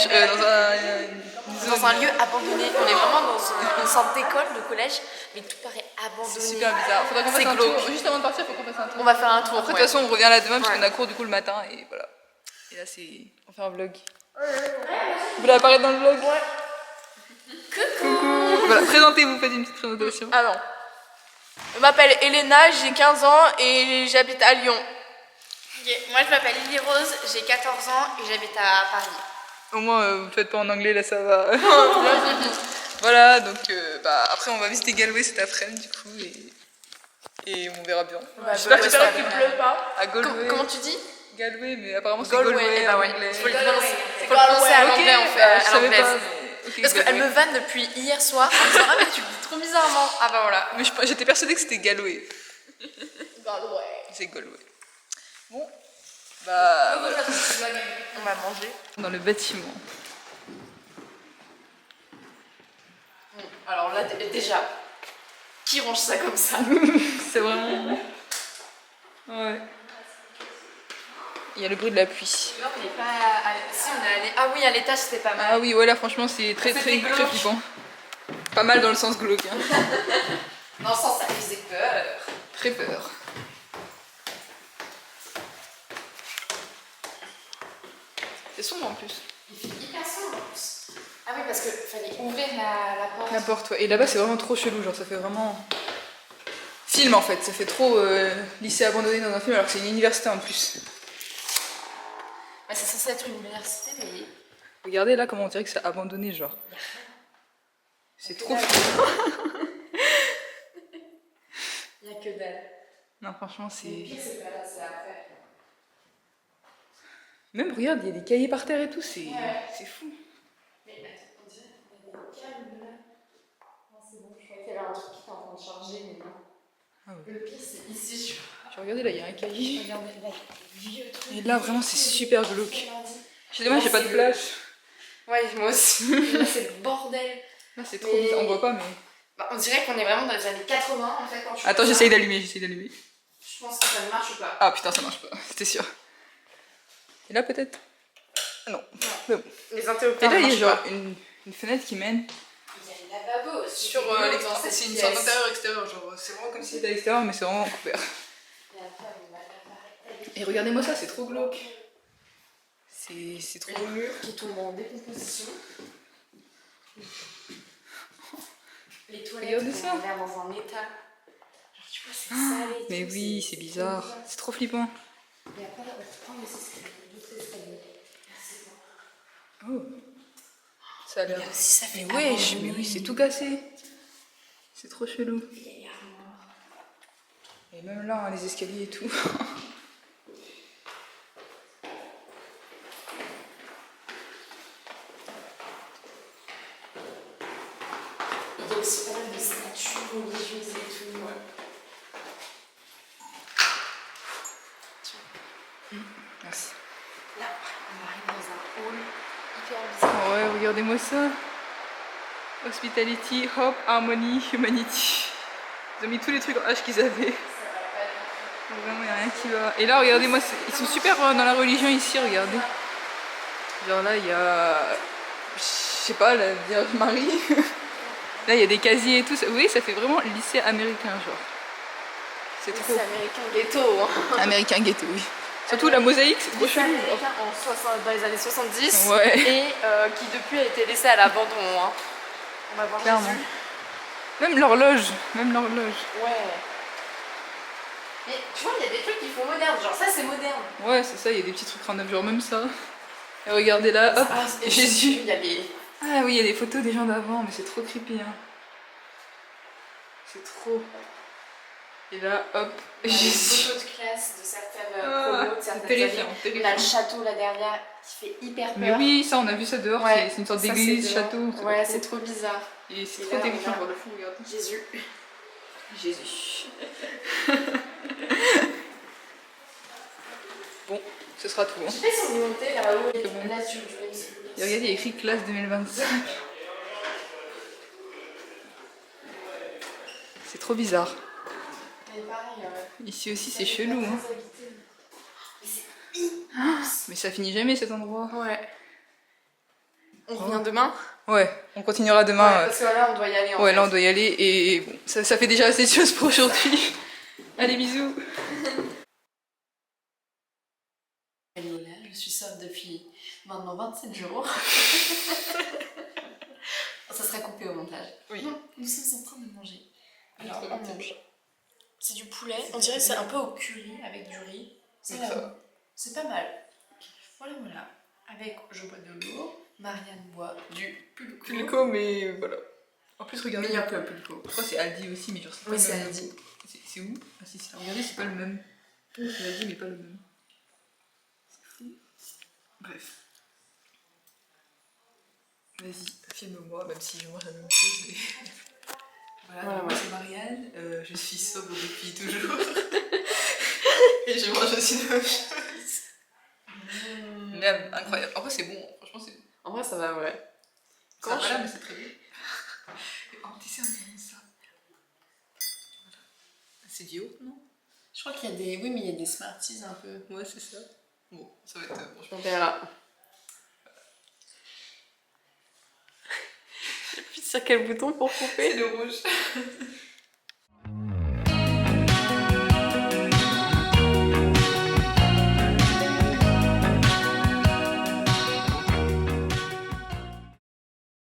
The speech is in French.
dans un lieu abandonné. On est vraiment dans une sorte d'école, de collège, mais tout paraît abandonné. C'est super bizarre. Faudrait qu'on fasse un tour. Juste avant de partir, faut qu'on fasse un tour. On va faire un tour. Après, de toute façon, on revient là demain parce qu'on a cours du coup le matin et voilà. Et là, on fait un vlog. Vous voulez apparaître dans le vlog? Ouais. Coucou. Voilà, présentez-vous, faites une petite présentation. Ah non. Je m'appelle Elena, j'ai 15 ans et j'habite à Lyon. Moi je m'appelle Lily Rose, j'ai 14 ans et j'habite à Paris. Au moins, vous ne faites pas en anglais, là ça va. Voilà, donc après on va visiter Galway cet après-midi du coup et on verra bien. J'espère qu'il pleut pas. À Galway. Comment tu dis? Galway, mais apparemment c'est Galway. Galway en anglais. Faut le prononcer à l'anglais en fait. Je savais pas. Okay, parce qu'elle me vanne depuis hier soir en disant ah mais tu le dis trop bizarrement. Ah bah voilà. Mais j'étais persuadée que c'était Galway. Galway. C'est Galway. Bon, voilà. On va manger. Dans le bâtiment. Alors là déjà, qui range ça comme ça? C'est vraiment... Ouais. Il y a le bruit de la pluie. Non, on n'est pas si on est allé. Ah oui, à l'étage c'était pas mal. Ah oui, ouais, là franchement c'est très flippant. Pas mal dans le sens glauque. Hein. Dans le sens ça faisait peur. Très peur. C'est sombre en plus. Il fait hyper sombre en plus. Ah oui, parce qu'il fallait ouvrir la porte. La porte, ouais. Et là-bas c'est vraiment trop chelou, genre ça fait vraiment... Film en fait, ça fait trop lycée abandonné dans un film alors que c'est une université en plus. Bah, c'est censé être une université, mais... Regardez là comment on dirait que c'est abandonné, genre. C'est trop flippant. Il n'y a que dalle. Non, franchement, c'est... Le pire, c'est pas là, c'est après. Même, regarde, il y a des cahiers par terre et tout, c'est fou. Mais attends, on dirait qu'il y a des câbles là. Non, c'est bon, je croyais qu'il y avait un truc qui était en train de charger, mais non. Ah ouais. Le pire, c'est ici, je J'ai regardé, là, il y a un cahier. Regardez, là, vieux truc. Et là, vraiment, c'est super glauque. J'ai dommage, j'ai pas de flash. Ouais, moi aussi. Là, c'est le bordel. Là, c'est trop bizarre. On voit pas, mais... Bah, on dirait qu'on est vraiment dans les années 80, en fait, quand tu... Attends, j'essaye d'allumer, Je pense que ça ne marche pas. Ah putain, ça marche pas, c'était sûr. Et là, peut-être? Non. Mais bon. Les interrupteurs. Et là, il y a genre une fenêtre qui mène... Il y a le lavabo aussi. Sur l'extérieur. C'est une sorte d'intérieur-extérieur, genre c'est vraiment comme si c'était à l'extérieur, mais c'est vraiment couvert. Et regardez-moi ça, c'est trop glauque. C'est trop... Les murs qui tombent en décomposition. Les toilettes ont l'air dans un état. Genre tu vois, c'est salé. Mais oui, c'est bizarre. C'est trop flippant. Et après, on reprend les escaliers, d'autres escaliers. Oh. Ça a l'air... Mais aussi, ça fait mais oui, c'est tout cassé. C'est trop chelou. Vieille armoire. Et même là, hein, les escaliers et tout. Il y a aussi pas mal de statues religieuses et tout. Merci. Là, on arrive dans un hall hyper bizarre. Ouais, regardez-moi ça. Hospitality, Hope, Harmony, Humanity. Ils ont mis tous les trucs en H qu'ils avaient. Vraiment, il n'y a rien qui va. Et là, regardez-moi, ils sont super dans la religion ici, regardez. Genre là, il y a... Je sais pas, la Vierge Marie. Là, il y a des casiers et tout. Vous voyez, ça fait vraiment lycée américain, genre. C'est trop... C'est américain ghetto, hein. Américain ghetto, oui. Surtout la mosaïque, c'est trop Lycée chelou. américain dans les années 70 Ouais. et qui depuis a été laissé à l'abandon. Hein. On va voir Clairement. Jésus. Même l'horloge. Ouais. Mais tu vois, il y a des trucs qui font moderne. Genre ça, c'est moderne. Ouais, c'est ça, il y a des petits trucs random, genre même ça. Et regardez là, hop, et Jésus. Il y a des... Ah oui, il y a des photos des gens d'avant, mais c'est trop creepy. Hein. C'est trop... Et là, hop, Il y a des Jésus. photos de classe de certaines Ah, promos, de certaines terrifiant, années. terrifiant. On a le château là derrière qui fait hyper peur. Mais oui, ça on a vu ça dehors, Ouais, c'est une sorte ça, d'église, c'est château. dehors. Ouais, c'est trop bizarre. Et c'est Et trop là, terrifiant, on a voir le fond, regarde. Jésus. Jésus. Bon, ce sera tout. Hein. Je sais pas si on est monté là-haut. C'est bon. Là, tu Et regardez, il y a écrit classe 2025. C'est trop bizarre. Ici aussi, c'est chelou. Hein. Mais ça finit jamais cet endroit. Ouais. On revient demain. Ouais, on continuera demain. Parce que là, on doit y aller. Ouais, là, on doit y aller. Et bon, ça fait déjà assez de choses pour aujourd'hui. Allez, bisous. Lola, je suis sobre depuis maintenant 27 jours. Ça sera coupé au montage. Oui. Nous sommes en train de manger. Alors, on mange. C'est du poulet. On dirait que c'est un peu au curry avec du riz. C'est pas mal. Voilà. Avec, je bois de l'eau. Marianne boit du pulco. Mais voilà. En plus, regardez. Meilleur que le pulco. Je crois que c'est Aldi aussi, mais genre c'est pas Oui, le c'est même. Aldi. C'est où? Ah si, regardez, c'est pas le même. C'est Aldi, mais pas le même. C'est fou. Bref. Vas-y, filme-moi, même si je mange la même chose. Mais... voilà, moi c'est Marianne, je suis sobre depuis toujours. Et je mange aussi la même chose. Même, incroyable. En vrai, c'est bon, franchement, c'est bon. En vrai, ça va, ouais. Quand voilà, mais c'est très bien. Et en dessert, on aime ça. Voilà. C'est du haut, non? Je crois qu'il y a des... Oui, mais il y a des Smarties un peu. Ouais, c'est ça. Bon, ça va être... On verra. J'appuie sur quel bouton pour couper? C'est le rouge.